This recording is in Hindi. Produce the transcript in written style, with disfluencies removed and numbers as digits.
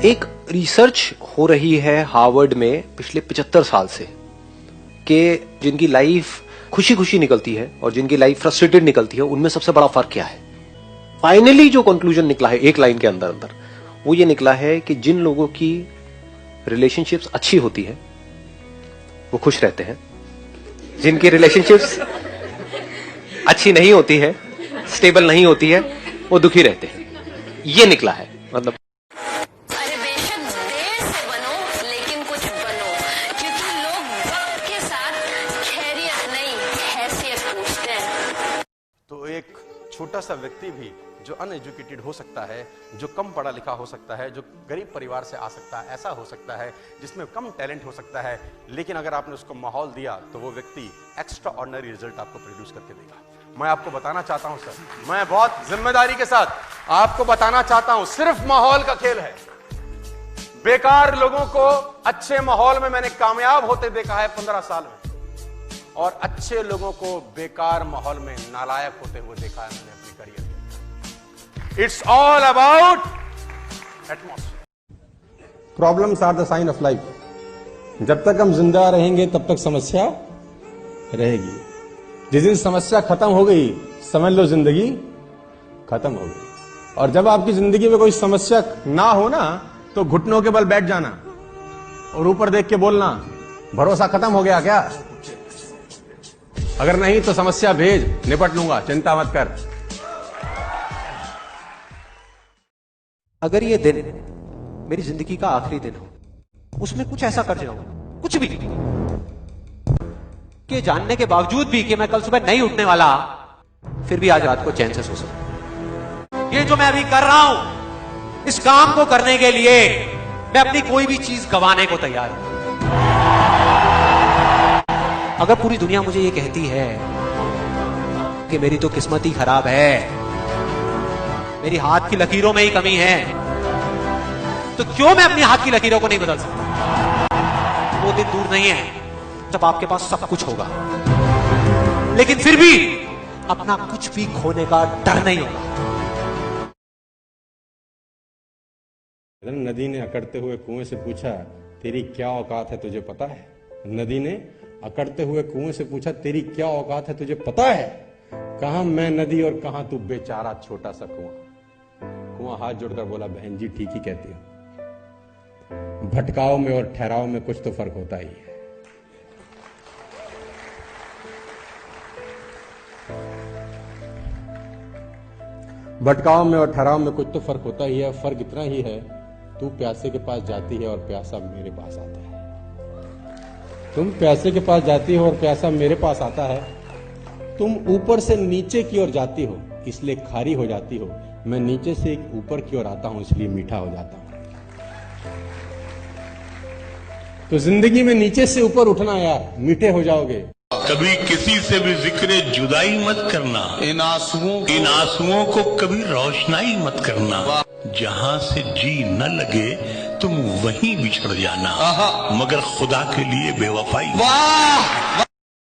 एक रिसर्च हो रही है हार्वर्ड में पिछले 75 साल से कि जिनकी लाइफ खुशी खुशी निकलती है और जिनकी लाइफ फ्रस्ट्रेटेड निकलती है उनमें सबसे बड़ा फर्क क्या है। फाइनली जो कंक्लूजन निकला है एक लाइन के अंदर अंदर वो ये निकला है कि जिन लोगों की रिलेशनशिप्स अच्छी होती है वो खुश रहते हैं, जिनकी रिलेशनशिप्स अच्छी नहीं होती है, स्टेबल नहीं होती है, वो दुखी रहते हैं। ये निकला है। मतलब अरे बेशक देर से बनो लेकिन कुछ बनो, क्योंकि लोग वक्त के साथ खैरियत नहीं हैसियत पूछते हैं। तो एक छोटा सा व्यक्ति भी जो अनएजुकेटेड हो सकता है, जो कम पढ़ा लिखा हो सकता है, जो गरीब परिवार से आ सकता है, ऐसा हो सकता है जिसमें कम टैलेंट हो सकता है, लेकिन अगर आपने उसको माहौल दिया तो वो व्यक्ति एक्स्ट्रा ऑर्डिनरी रिजल्ट आपको प्रोड्यूस करके देगा। मैं आपको बताना चाहता हूं सर, मैं बहुत जिम्मेदारी के साथ आपको बताना चाहता हूं, सिर्फ माहौल का खेल है। बेकार लोगों को अच्छे माहौल में मैंने कामयाब होते देखा है 15 साल में, और अच्छे लोगों को बेकार माहौल में नालायक होते हुए देखा है मैंने अपनी करियर में। It's all about atmosphere. Problems are the sign of life. जब तक हम जिंदा रहेंगे तब तक समस्या रहेगी। जिस दिन समस्या खत्म हो गई समझ लो जिंदगी खत्म हो गई। और जब आपकी जिंदगी में कोई समस्या ना हो ना तो घुटनों के बल बैठ जाना और ऊपर देख के बोलना, भरोसा खत्म हो गया क्या? अगर नहीं तो समस्या भेज, निपट लूंगा, चिंता मत कर। अगर ये दिन मेरी जिंदगी का आखिरी दिन हो, उसमें कुछ ऐसा कर जाऊं, कुछ भी कि जानने के बावजूद भी कि मैं कल सुबह नहीं उठने वाला, फिर भी आज रात को चैन से सो सकूं। ये जो मैं अभी कर रहा हूं, इस काम को करने के लिए मैं अपनी कोई भी चीज गंवाने को तैयार हूं। अगर पूरी दुनिया मुझे ये कहती है कि मेरी तो किस्मत ही खराब है, मेरी हाथ की लकीरों में ही कमी है, तो क्यों मैं अपनी हाथ की लकीरों को नहीं बदल सकता? वो दिन दूर नहीं है जब आपके पास सब कुछ होगा, लेकिन फिर भी अपना कुछ भी खोने का डर नहीं होगा। नदी ने अकड़ते हुए कुएं से पूछा, तेरी क्या औकात है तुझे पता है? नदी ने अकड़ते हुए कुएं से पूछा, तेरी क्या औकात है तुझे पता है? कहां मैं नदी और कहां तू बेचारा छोटा सा कुआं। कुआं हाथ जोड़कर बोला, बहन जी ठीक ही कहती हो, भटकाव में और ठहराव में कुछ तो फर्क होता ही है। भटकाव में और ठहराव में कुछ तो फर्क होता ही है। फर्क इतना ही है, तू प्यासे के पास जाती है और प्यासा मेरे पास आता है। तुम प्यासे के पास जाती हो और प्यासा मेरे पास आता है। तुम ऊपर से नीचे की ओर जाती हो इसलिए खारी हो जाती हो, मैं नीचे से एक ऊपर की ओर आता हूं इसलिए मीठा हो जाता हूं। तो जिंदगी में नीचे से ऊपर उठना यार, मीठे हो जाओगे। कभी किसी से भी जिक्र जुदाई मत करना, इन आंसुओं को कभी रोशनाई मत करना। जहां से जी न लगे तुम वहीं बिछड़ जाना, मगर खुदा के लिए बेवफाई। वाह।